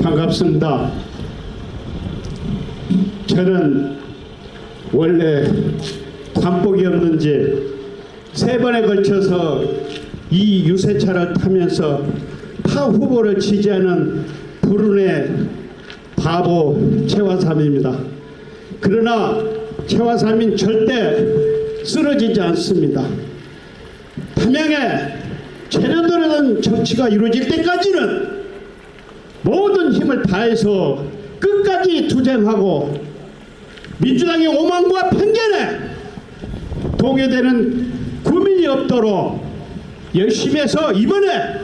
반갑습니다. 저는 원래 관복이 없는지 3번에 걸쳐서 이 유세차를 타면서 타 후보를 지지하는 불운의 바보 최화삼입니다. 그러나 최화삼인 절대 쓰러지지 않습니다. 담양에 체면들어던 정치가 이루어질 때까지는 모든 힘을 다해서 끝까지 투쟁하고 민주당의 오만과 편견에 동요되는 국민이 없도록 열심히 해서 이번에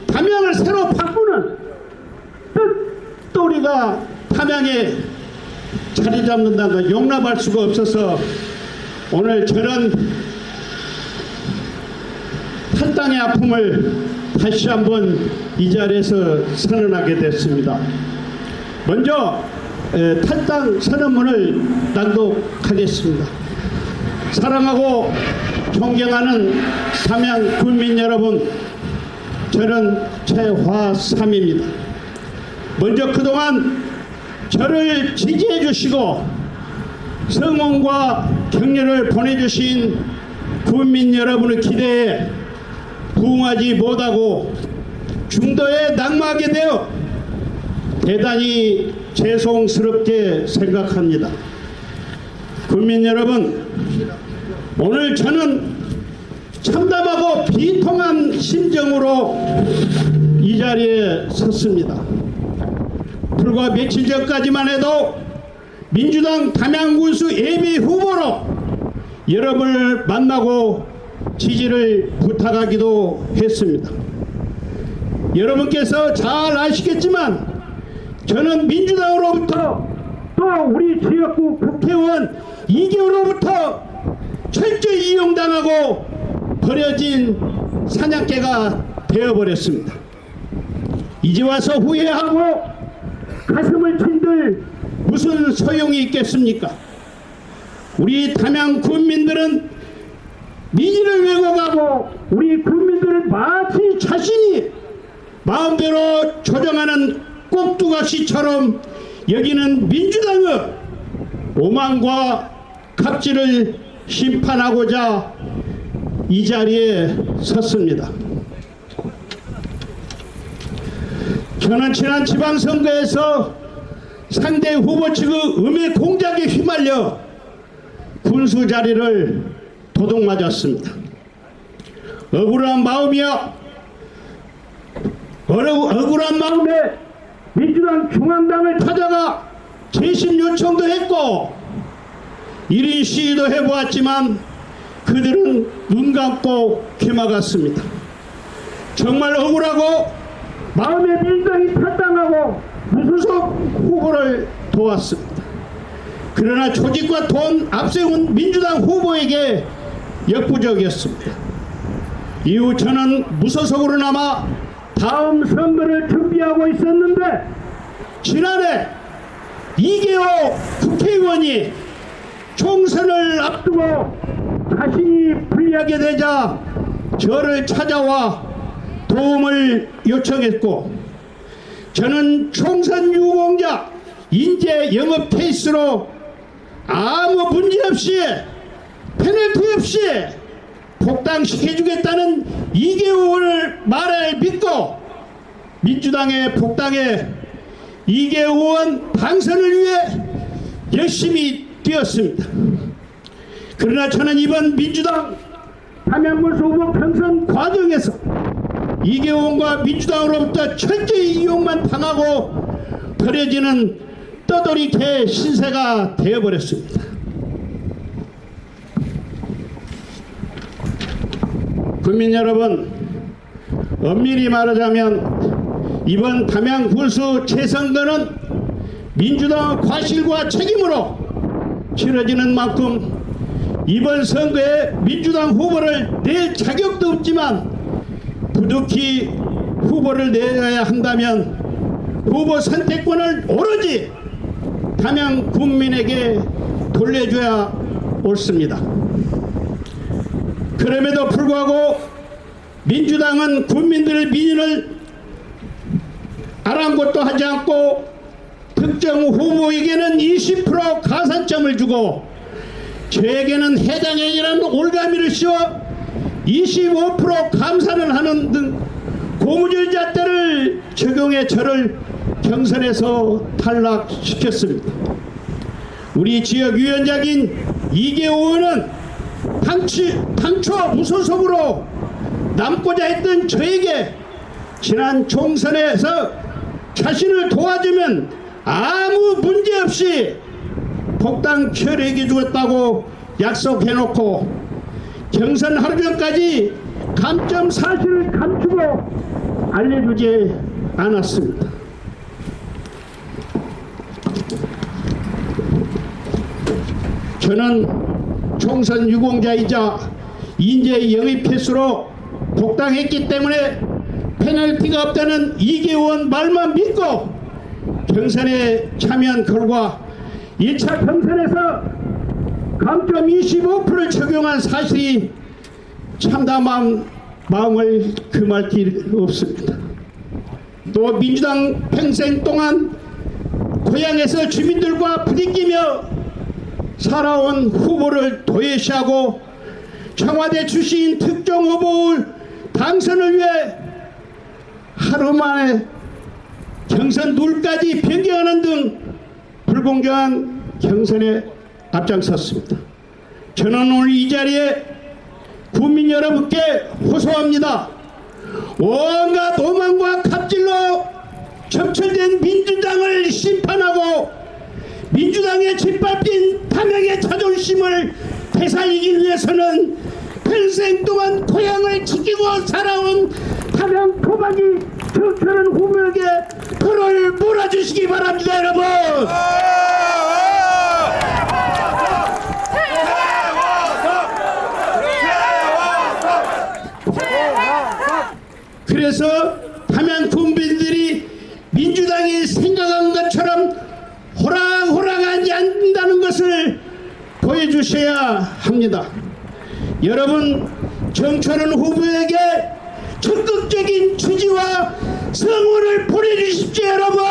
담양을 새로 바꾸는 또 우리가 담양에 자리 잡는다는 걸 용납할 수가 없어서 오늘 저는 탈당의 아픔을 다시 한번 이 자리에서 선언하게 됐습니다. 먼저 탈당 선언문을 낭독하겠습니다. 사랑하고 존경하는 담양 국민 여러분, 저는 최화삼입니다. 먼저 그동안 저를 지지해 주시고 성원과 격려를 보내주신 국민 여러분의 기대에 부응하지 못하고 중도에 낙마하게 되어 대단히 죄송스럽게 생각합니다. 국민 여러분, 오늘 저는 참담하고 비통한 심정으로 이 자리에 섰습니다. 불과 며칠 전까지만 해도 민주당 담양군수 예비 후보로 여러분을 만나고 지지를 부탁하기도 했습니다. 여러분께서 잘 아시겠지만 저는 민주당으로부터 또 우리 지역구 국회의원 이기호로부터 철저히 이용당하고 버려진 사냥개가 되어버렸습니다. 이제 와서 후회하고 가슴을 친들 무슨 소용이 있겠습니까? 우리 담양 국민들은 민의를 왜곡하고 우리 국민들을 마치 자신이 마음대로 조정하는 꼭두가시처럼 여기는 민주당의 오만과 갑질을 심판하고자 이 자리에 섰습니다. 저는 지난 지방선거에서 상대 후보 측의 음해 공작에 휘말려 군수 자리를 도둑맞았습니다. 억울한 마음이야. 억울한 마음에 민주당 중앙당을 찾아가 재심 요청도 했고 1인 시위도 해보았지만 그들은 눈 감고 귀 막았습니다. 정말 억울하고 마음에 민주당이 탈당하고 무소속 후보를 도왔습니다. 그러나 조직과 돈 앞세운 민주당 후보에게 역부족이었습니다. 이후 저는 무소속으로 남아 다음 선거를 준비하고 있었는데 지난해 이계호 국회의원이 총선을 앞두고 자신이 불리하게 되자 저를 찾아와 도움을 요청했고 저는 총선 유공자 인재 영업 케이스로 아무 문제 없이 페널티 없이 복당시켜주겠다는 이계호 의원을 말을 믿고 민주당의 복당에 이계호 의원 당선을 위해 열심히 뛰었습니다. 그러나 저는 이번 민주당 담양군수 후보 당선 과정에서 이계호 의원과 민주당으로부터 철저히 이용만 당하고 버려지는 떠돌이 개 신세가 되어버렸습니다. 국민 여러분, 엄밀히 말하자면 이번 담양군수 재선거는 민주당의 과실과 책임으로 치러지는 만큼 이번 선거에 민주당 후보를 낼 자격도 없지만 부득이 후보를 내야 한다면 후보 선택권을 오로지 담양 국민에게 돌려줘야 옳습니다. 그럼에도 불구하고 민주당은 국민들의 민의를 아랑곳도 하지 않고 특정 후보에게는 20% 가산점을 주고 저에게는 해당행위라는 올가미를 씌워 25% 감산을 하는 등 고무줄 잣대를 적용해 저를 경선에서 탈락시켰습니다. 우리 지역위원장인 이계호 의원은 당초 무소속으로 남고자 했던 저에게 지난 총선에서 자신을 도와주면 아무 문제없이 복당 철회해 주었다고 약속해놓고 경선 하루 전까지 감점 사실을 감추고 알려주지 않았습니다. 저는 총선 유공자이자 인재 영입 필수로 복당했기 때문에 페널티가 없다는 이계호 의원 말만 믿고 경선에 참여한 결과 1차 경선에서 감점 25%를 적용한 사실이 참담한 마음을 금할 길 없습니다. 또 민주당 평생 동안 고향에서 주민들과 부딪히며 살아온 후보를 도외시하고 청와대 출신 특정 후보 당선을 위해 하루 만에 경선 룰까지 변경하는 등 불공정한 경선에 앞장섰습니다. 저는 오늘 이 자리에 국민 여러분께 호소합니다. 온갖 오만과 갑질로 점철된 민주당을 심판하고 민주당의 짓밟힌 담양의 자존심을 되살리기 위해서는 평생 동안 고향을 지키고 살아온 담양 토박이 정철은 후보에게 표를 몰아주시기 바랍니다. 여러분. 그래서 담양 군민들이 민주당이 생각한 것처럼 호랑호랑하지 않는다는 것을 보여주셔야 합니다. 여러분, 정철은 후보에게 적극적인 지지와 성원을 보내주십시오. 여러분.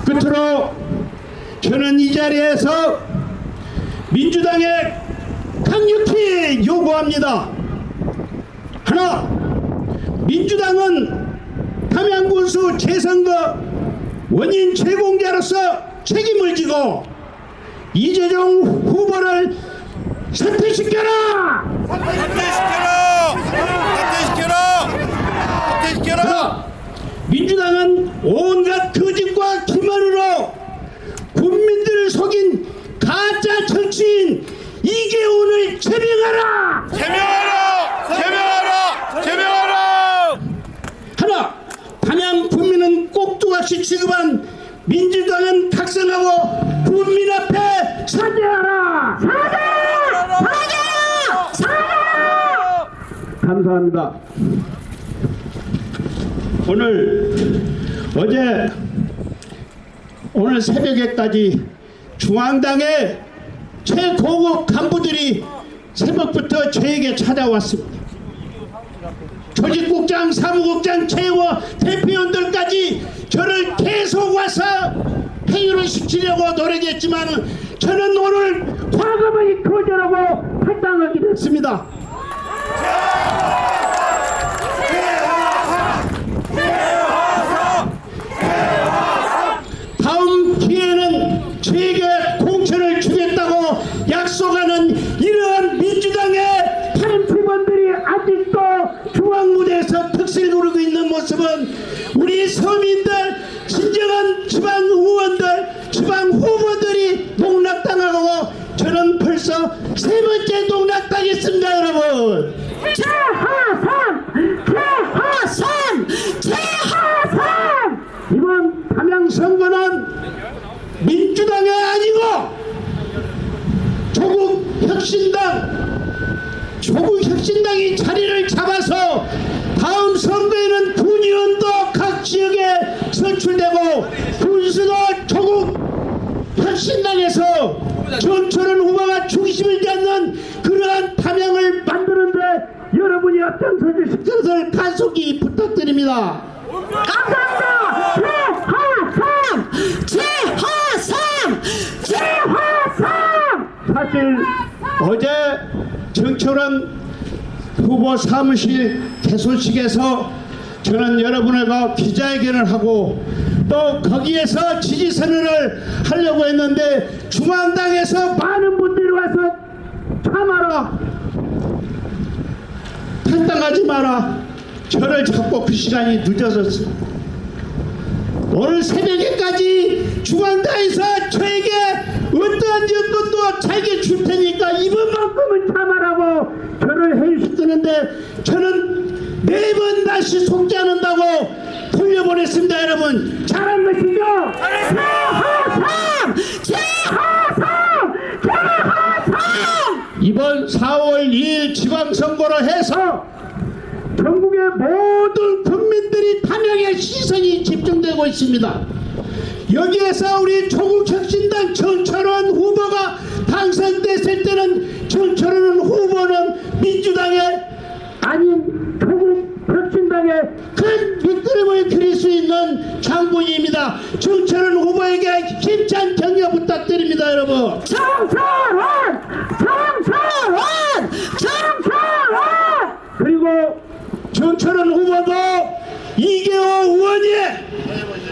끝으로 저는 이 자리에서 민주당에 강력히 요구합니다. 하나, 민주당은 담양군수 재선거 원인 제공자로서 책임을 지고 이재정 후보를 사퇴시켜라! 하나, 민주당은 온갖 거짓과 기만으로 국민들을 속인 가짜 정치인 이계훈을 제명하라! 하나, 담양 국민은 꼭두각시 취급한 민주당은 각성하고 국민 앞에 사죄하라! 사죄! 감사합니다. 오늘 새벽에까지 중앙당의 최고급 간부들이 새벽부터 저에게 찾아왔습니다. 조직국장, 사무국장, 최고 대표원들까지 저를 계속 와서 회의를 시키려고 노력했지만 저는 오늘 과감하게 거절하고 탈당하게 됐습니다. 다음 기회는 제게 공천을 주겠다고 약속하는 이러한 민주당의 다른 팀원들이 아직도 중앙무대에서 득실 누르고 있는 모습은 우리 서민들, 진정한 지방 의원들, 지방 후보들이 농락당하고 저는 벌써 세 번째 농락당했습니다. 여러분. 최하산! 이번 담양 선거는 민주당이 아니고 조국혁신당이 자리를 잡아서 다음 선거에는 군의원도 각 지역에 선출되고 군수도 조국혁신당에서 정철은 후보가 중심을 잡는 그러한 담양을 만드는데 여러분이 앞장서 주실 것을 간속히 부탁드립니다. 감사합니다. 최화삼 사실 어제 정철은 후보 사무실 개소식에서 저는 여러분과 기자회견을 하고 또 거기에서 지지선언을 하려고 했는데 중앙당에서 많은 분들이 와서 참아라, 탈당하지 마라, 저를 잡고 그 시간이 늦어졌어요. 오늘 새벽에까지 중앙당에서 저에게 어떠한 여건도 자기게 줄 테니까 이번만큼은 참아라고 저를 해주시는데 저는 매번 다시 속지 않는다고 돌려보냈습니다. 여러분 잘한 것이죠? 최화삼 이번 4월 2일 지방선거로 해서 전국의 모든 국민들이 담양의 시선이 집중되고 있습니다. 여기에서 우리 조국혁신당 정철원 후보가 당선됐을 때는 정철원 후보는 민주당의 아닌 조국혁신당의 큰 밑그림을 그릴 수 있는 장본인입니다. 정철원 후보에게 힘찬 격려 부탁드립니다. 여러분 정철원 그리고 정철원 후보도 이계호 의원이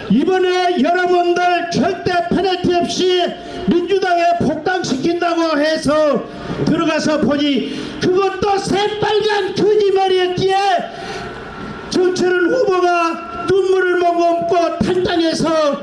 이번에 여러분들 절대 페널티 없이 민주당에 복당시킨다고 해서 들어가서 보니 그것도 새빨간 거짓말이었기에 정철원 후보가 눈물을 머금고 탈당해서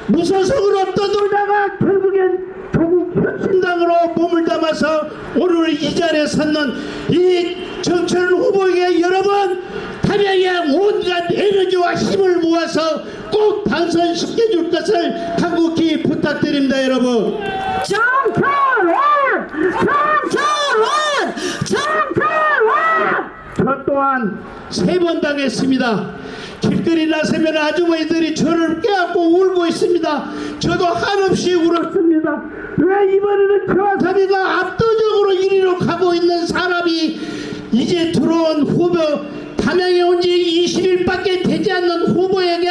무소속으로 떠돌다가 결국엔 조국혁신당으로 몸을 담아서 오늘 이 자리에 섰는 이 정철원 후보에게 여러분 담양의 온갖 에너지와 힘을 모아서 꼭 당선시켜줄 것을 간곡히 부탁드립니다. 여러분 정철원 저 또한 3번 당했습니다. 길거리 나서면 아주머니들이 저를 껴안고 울고 있습니다. 저도 한없이 울었습니다. 왜 이번에는 저와 사비가 압도적으로 1위로 가고 있는 사람이 이제 들어온 후보 담양에 온 지 20일밖에 되지 않는 후보에게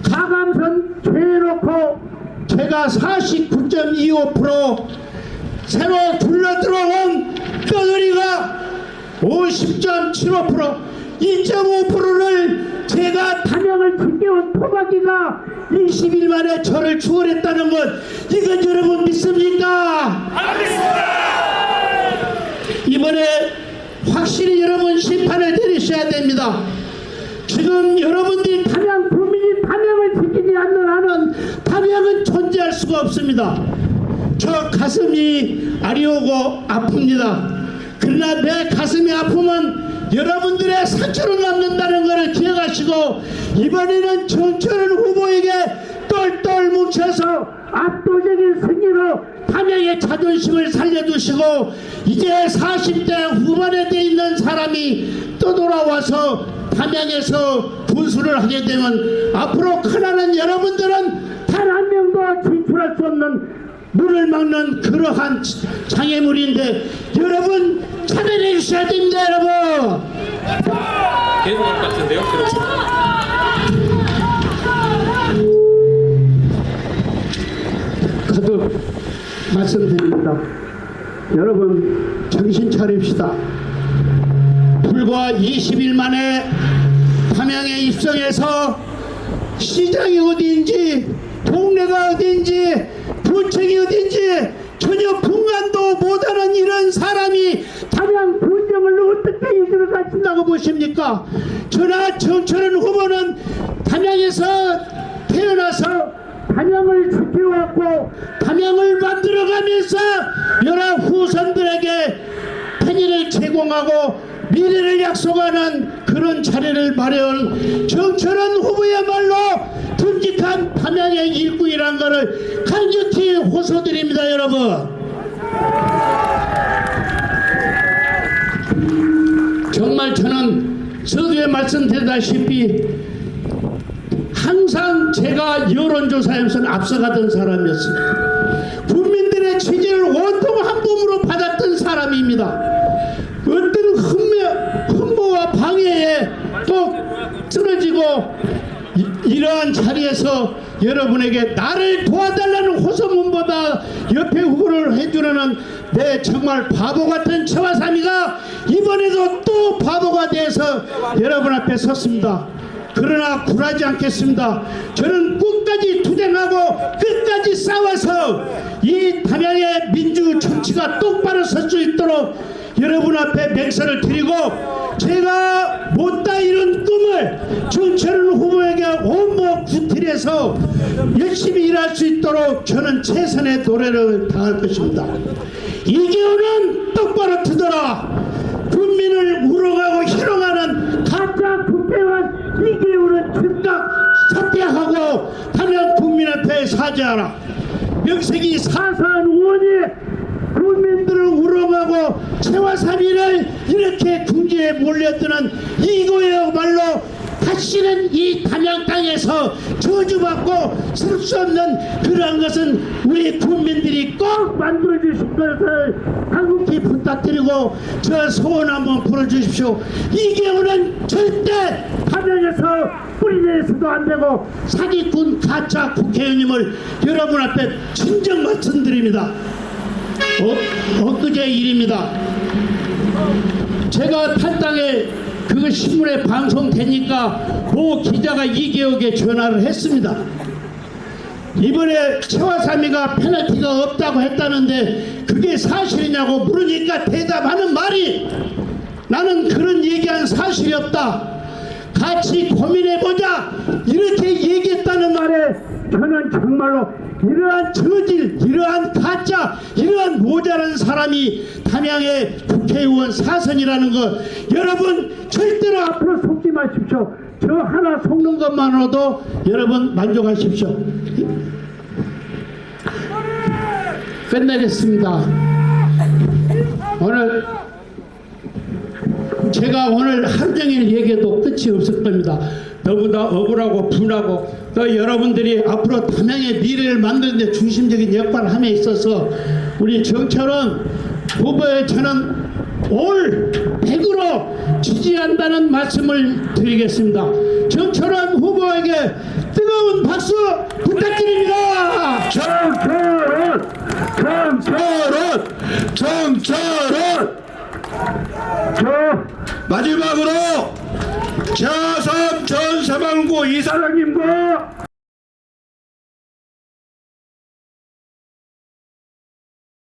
가감선 죄놓고 제가 49.25% 새로 불러 들어온 떠돌이가 50.75% 2.5%를 제가 담양을 지켜온 토박이가 20일 만에 저를 추월했다는 것 이건 여러분 믿습니까? 이번에 확실히 여러분 심판을 내리셔야 됩니다. 지금 여러분들이 담양 국민이 담양을 지키지 않는 한은 담양은 존재할 수가 없습니다. 저 가슴이 아리오고 아픕니다. 그러나 내 가슴이 아프면 여러분들의 상처로 남는다는 것을 기억하시고 이번에는 정철원 후보에게 똘똘 뭉쳐서 압도적인 승리로 담양의 자존심을 살려주시고 이제 40대 후반에 돼 있는 사람이 또 돌아와서 담양에서 분수를 하게 되면 앞으로 큰하는 여러분들은 단 한 명도 진출할 수 없는 문을 막는 그러한 장애물인데 여러분 참여해 주셔야 됩니다. 여러분 계속 할 것 같은데요? 거듭 말씀드립니다. 여러분 정신 차립시다. 불과 20일 만에 담양에 입성해서 시장이 어디인지 동네가 어디인지 부청이 어디인지 전혀 분간도 못하는 이런 사람이 담양 분정을 어떻게 이끌어 가신다고 보십니까? 저나 정철원 후보는 담양에서 태어나서 담양을 지켜왔고 담양을 만들어가면서 여러 후손들에게 편의를 제공하고 미래를 약속하는 그런 자리를 마련 정철원 후보야말로 듬직한 담양의 일꾼이란 것을 강력히 호소드립니다. 여러분 정말 저는 서두에 말씀드렸다시피 항상 제가 여론조사에서는 앞서가던 사람이었습니다. 국민들의 취지를 온통 한 몸으로 받았던 사람입니다. 어떤 흠모와 방해에 또 쓰러지고 이러한 자리에서 여러분에게 나를 도와달라는 호소문보다 옆에 후보를 해주려는 내 정말 바보 같은 최화삼이가 이번에도 또 바보가 돼서 여러분 앞에 섰습니다. 그러나 굴하지 않겠습니다. 저는 끝까지 투쟁하고 끝까지 싸워서 이 담양의 민주 정치가 똑바로 설 수 있도록 여러분 앞에 맹세를 드리고, 제가 못다 이룬 꿈을 정철은 후보에게 온몸 구틀해서 열심히 일할 수 있도록 저는 최선의 노래를 다할 것입니다. 이기호는 똑바로 트더라. 국민을 우롱하고 희롱하는 가짜 국회의원 이기호는 즉각 사퇴하고 담양 국민 앞에 사죄하라. 명색이 사사한 의원이 국민들을 우롱하고 최화삼이를 이렇게 궁지에 몰려드는 이거야말로 다시는 이 담양 땅에서 저주받고 설 수 없는 그러한 것은 우리 국민들이 꼭 만들어주실 것을 한국히 부탁드리고 저 소원 한번 불어주십시오. 이경우는 절대 담양에서 뿌리내서도 안되고 사기꾼 가짜 국회의원님을 여러분 앞에 진정 말씀드립니다. 엊그제 일입니다. 제가 탈당에 그거 신문에 방송되니까 모 기자가 이기혁에 전화를 했습니다. 이번에 최화삼이가 페널티가 없다고 했다는데 그게 사실이냐고 물으니까 대답하는 말이, 나는 그런 얘기한 사실이 없다, 같이 고민해보자, 이렇게 얘기했다는 말에 저는 정말로 이러한 저질, 이러한 가짜, 이러한 모자란 사람이 담양의 국회의원 사선이라는 것, 여러분 절대로 앞으로 속지 마십시오. 저 하나 속는 것만으로도 여러분 만족하십시오. 끝내겠습니다. 오늘 제가 오늘 하루 종일 얘기해도 끝이 없을 겁니다. 너무나 억울하고 분하고, 또 여러분들이 앞으로 담양의 미래를 만드는 데 중심적인 역할을 함에 있어서 우리 정철원 후보에 저는 올 100으로 지지한다는 말씀을 드리겠습니다. 정철원 후보에게 뜨거운 박수 부탁드립니다. 정철원! 정철원! 정철원! 마지막으로 자3 전 사방구 이사장님과